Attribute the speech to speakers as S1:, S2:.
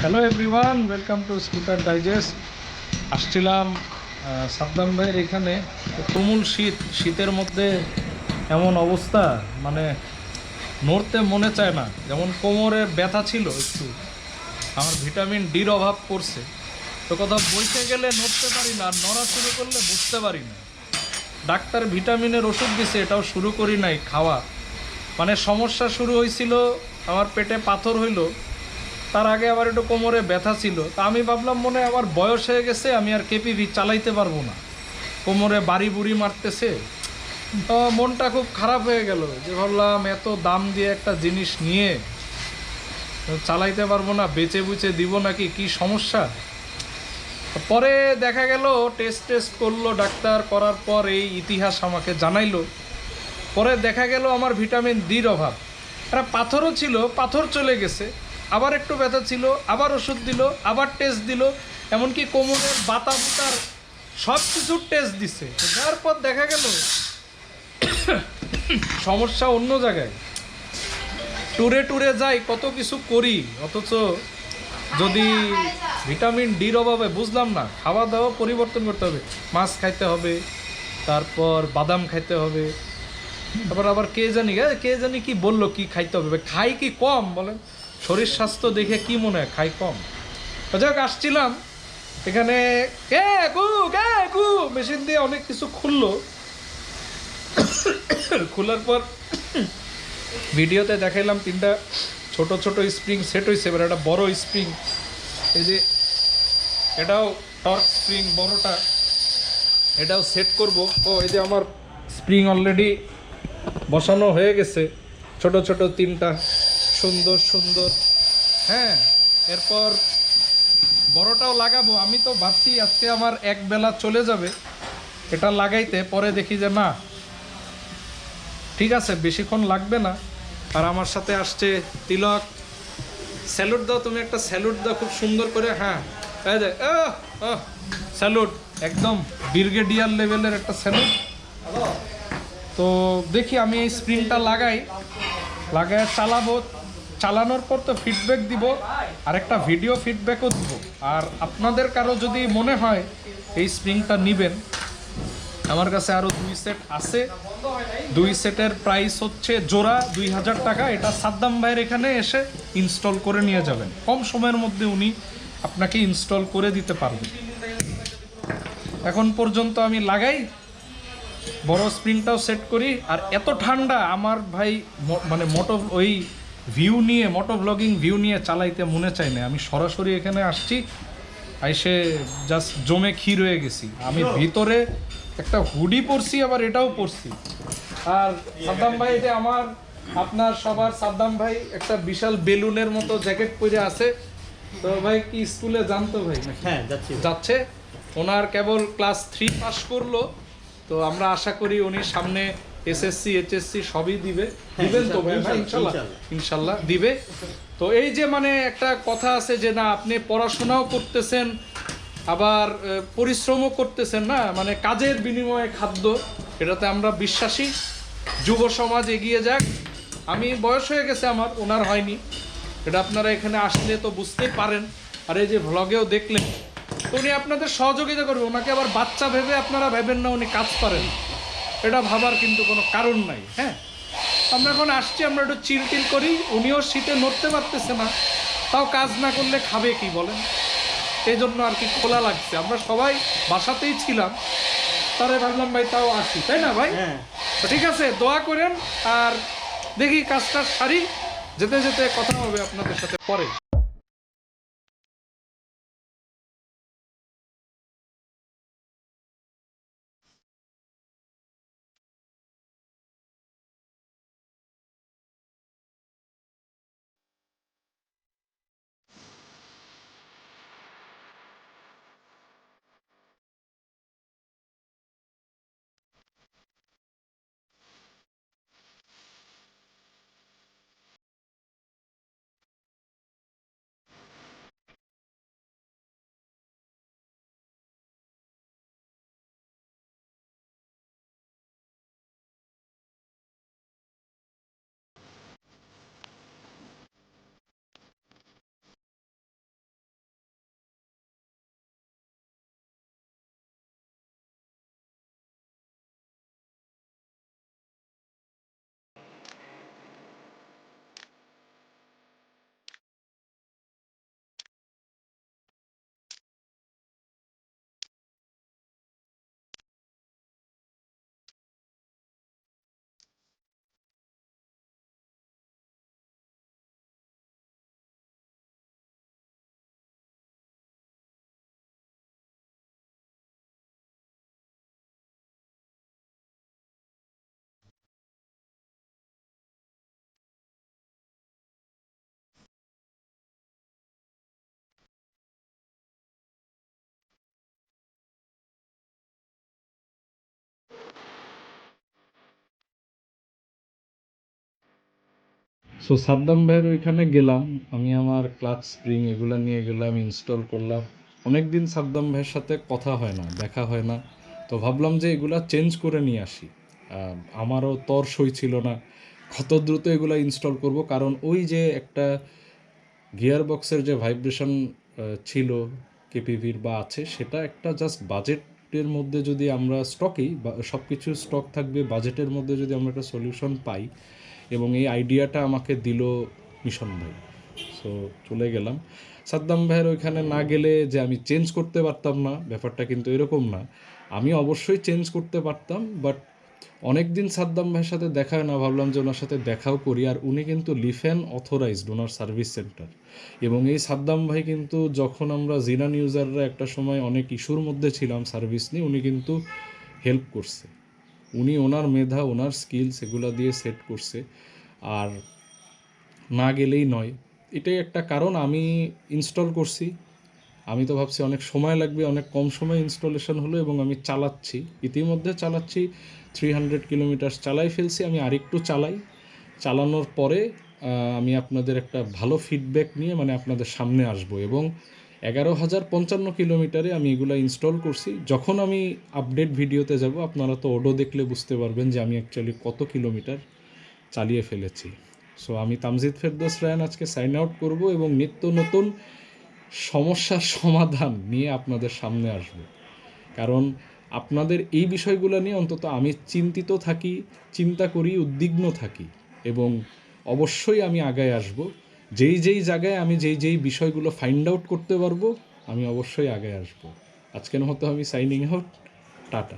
S1: Hello everyone, welcome to scooter digest. আসছিলাম সাদ্দাম ভাইয়ের এখানে। তুমুল শীতের মধ্যে এমন অবস্থা, মানে নড়তে মনে চায় না। যেমন কোমরে ব্যথা ছিল একটু, আমার ভিটামিন ডির অভাব পড়ছে। তো কোথাও বসে গেলে নড়তে পারি না, আর নড়া শুরু করলে বুঝতে পারি না। ডাক্তার ভিটামিনের ওষুধ দিছে, এটাও শুরু করি নাই খাওয়া। মানে সমস্যা শুরু হয়েছিল, আমার পেটে পাথর হইলো, তার আগে আবার একটু কোমরে ব্যথা ছিল। তা আমি ভাবলাম মনে হয় আমার বয়স হয়ে গেছে, আমি আর কেপিভি চালাইতে পারবো না, কোমরে বাড়ি বুড়ি মারতেছে। তো মনটা খুব খারাপ হয়ে গেল, যে ভাবলাম এত দাম দিয়ে একটা জিনিস নিয়ে চালাইতে পারবো না, বেচে বুচে দিব নাকি, কি সমস্যা। পরে দেখা গেল টেস্ট করলো ডাক্তার, করার পর এই ইতিহাস আমাকে জানাইলো। পরে দেখা গেল আমার ভিটামিন ডির অভাব। একটা পাথরও ছিল, পাথর চলে গেছে। আবার একটু ব্যথা ছিল, আবার ওষুধ দিল, আবার টেস্ট দিল, এমনকি কোমরের বাতা বুতার সব কিছুর টেস্ট দিছে। দেওয়ার পর দেখা গেল সমস্যা অন্য জায়গায়। ট্যুরে যাই, কত কিছু করি, অথচ যদি ভিটামিন ডির অভাবে, বুঝলাম না, খাওয়া দাওয়া পরিবর্তন করতে হবে। মাছ খাইতে হবে, তারপর বাদাম খাইতে হবে, তারপর আবার কে জানি কি বললো কি খাইতে হবে। খাই কি কম বলেন? শরীর স্বাস্থ্য দেখে কি মনে হয় খাই কম? যাক, আসছিলাম এখানে, মেশিন দিয়ে অনেক কিছু খুললো। খোলার পর ভিডিওতে দেখাইলাম 3টা ছোট ছোট স্প্রিং সেট হয়েছে। এবার একটা বড় স্প্রিং, এই যে এটাও টর্ক স্প্রিং বড়টা, এটাও সেট করব। ও এই যে আমার স্প্রিং অলরেডি বসানো হয়ে গেছে, ছোট ছোট 3টা, সুন্দর সুন্দর। হ্যাঁ, এরপর বড়টাও লাগাবো। আমি তো ভাবছি আজকে আমার এক বেলা চলে যাবে এটা লাগাইতে, পরে দেখি যে না, ঠিক আছে, বেশিক্ষণ লাগবে না। আর আমার সাথে আসছে তিলক। স্যালুট দাও, তুমি একটা স্যালুট দাও খুব সুন্দর করে। হ্যাঁ, এই যে স্যালুট, একদম ব্রিগেডিয়ার লেভেলের একটা স্যালুট। তো দেখি আমি এই স্প্রিংটা লাগাই চালাবো। চালানোর পর তো ফিডব্যাক দিব, আর একটা ভিডিও ফিডব্যাকও দিব। আর আপনাদের কারো যদি মনে হয় এই স্প্রিংটা নেবেন, আমার কাছে আরও 2 সেট আছে। 2 সেটের প্রাইস হচ্ছে জোড়া 2000 টাকা। এটা সাদ্দাম ভাইয়ের এখানে এসে ইনস্টল করে নিয়ে যাবেন, কম সময়ের মধ্যে উনি আপনাকে ইনস্টল করে দিতে পারবেন। এখন পর্যন্ত আমি লাগাই, বড় স্প্রিংটাও সেট করি। আর এত ঠান্ডা, আমার ভাই মানে মোটো ব্লগিং ভিউ নিয়ে চালাইতে মনে চাই না। আমি সরাসরি এখানে আসছি, এসে জাস্ট জমে ক্ষীর হয়ে গেছি। আমি ভিতরে একটা হুডি পরছি, আবার এটাও পরছি। আর সাদ্দাম ভাই, এটা আমার আপনার সবার সাদ্দাম ভাই একটা বিশাল বেলুনের মতো জ্যাকেট পরে আছে। তো ভাই কি স্কুলে জানতো ভাই?
S2: হ্যাঁ,
S1: যাচ্ছে। ওনার কেবল ক্লাস 3 পাস করলো। তো আমরা আশা করি উনি সামনে এসএসসি এইচএসসি সবই দিবেন তো ভাই? ইনশাল্লাহ দিবে। তো এই যে মানে একটা কথা আছে যে না, আপনি পড়াশোনাও করতেছেন, আবার পরিশ্রমও করতেছেন, না মানে কাজের বিনিময়ে খাদ্য, এটাতে আমরা বিশ্বাসী। যুব সমাজ এগিয়ে যাক। আমি বয়স হয়ে গেছে আমার, ওনার হয়নি। এটা আপনারা এখানে আসলে তো বুঝতেই পারেন। আর এই যে ভ্লগেও দেখলেন, তো উনি আপনাদের সহযোগিতা করবে। ওনাকে আবার বাচ্চা ভেবে আপনারা ভেবেন না উনি কাজ পারেন, এটা ভাবার কিন্তু কোনো কারণ নাই। হ্যাঁ, আমরা এখন আসছি, আমরা একটু চিল করি। উনিও শীতে নড়তে পারতেছে না, তাও কাজ না করলে খাবে কি বলেন? এই জন্য আর কি খোলা লাগছে। আমরা সবাই বাসাতেই ছিলাম, তারে ভাবলাম ভাই তাও আসি, তাই না ভাই? তো ঠিক আছে, দোয়া করেন। আর দেখি কাজটা সারি, যেতে যেতে কথা হবে আপনাদের সাথে পরে। সো সাদ্দাম ভাইয়ের ওইখানে গেলাম, আমি আমার ক্লাচ স্প্রিং এগুলো নিয়ে গেলাম, ইনস্টল করলাম। অনেক দিন সাদ্দাম ভাইয়ের সাথে কথা হয় না, দেখা হয় না, তো ভাবলাম যে এগুলা চেঞ্জ করে নিয়ে আসি। আমারও তর সই ছিল না কত দ্রুত এগুলা ইনস্টল করব, কারণ ওই যে একটা গিয়ার বক্সের যে ভাইব্রেশন ছিল কেপিভির বা আছে, সেটা একটা জাস্ট বাজেটের মধ্যে যদি আমরা স্টকেই সব কিছু স্টক থাকবে, বাজেটের মধ্যে যদি আমরা একটা সলিউশন পাই, এবং এই আইডিয়াটা আমাকে দিল মিশন ভাই। সো চলে গেলাম সাদ্দাম ভাইয়ের ওইখানে। না গেলে যে আমি চেঞ্জ করতে পারতাম না, ব্যাপারটা কিন্তু এরকম না। আমি অবশ্যই চেঞ্জ করতে পারতাম, বাট অনেক দিন সাদ্দাম ভাইয়ের সাথে দেখা হয় না, ভাবলাম যে ওনার সাথে দেখাও করি। আর উনি কিন্তু লিফেন অথরাইজড, ওনার সার্ভিস সেন্টার। এবং এই সাদ্দাম ভাই কিন্তু যখন আমরা জিনান ইউজাররা একটা সময় অনেক ইস্যুর মধ্যে ছিলাম সার্ভিস নিয়ে, উনি কিন্তু হেল্প করছে। উনি ওনার মেধা, ওনার স্কিলস এগুলো দিয়ে সেট করছে। আর না গেলেই নয়, এটাই একটা কারণ। আমি ইনস্টল করছি, আমি তো ভাবছি অনেক সময় লাগবে, অনেক কম সময় ইনস্টলেশন হলো, এবং আমি চালাচ্ছি, ইতিমধ্যে চালাচ্ছি 300 কিলোমিটার চালাই ফেলছি। আমি আরেকটু চালাই, চালানোর পরে আমি আপনাদের একটা ভালো ফিডব্যাক নিয়ে মানে আপনাদের সামনে আসব। এবং 11,055 কিলোমিটারে আমি এগুলো ইনস্টল করছি। যখন আমি আপডেট ভিডিওতে যাব, আপনারা তো অডো দেখলে বুঝতে পারবেন যে আমি অ্যাকচুয়ালি কত কিলোমিটার চালিয়ে ফেলেছি। সো আমি তামজিদ ফেরদৌস রায়হান আজকে সাইন আউট করব, এবং নিত্য নতুন সমস্যার সমাধান নিয়ে আপনাদের সামনে আসব। কারণ আপনাদের এই বিষয়গুলো নিয়ে অন্তত আমি চিন্তিত থাকি, চিন্তা করি, উদ্বিগ্ন থাকি, এবং অবশ্যই আমি আগায় আসব। যেই যেই জায়গায় আমি যেই যেই বিষয়গুলো ফাইন্ড আউট করতে পারবো, আমি অবশ্যই আগায় আসব। আজকের মতো আমি সাইনিং আউট, টাটা।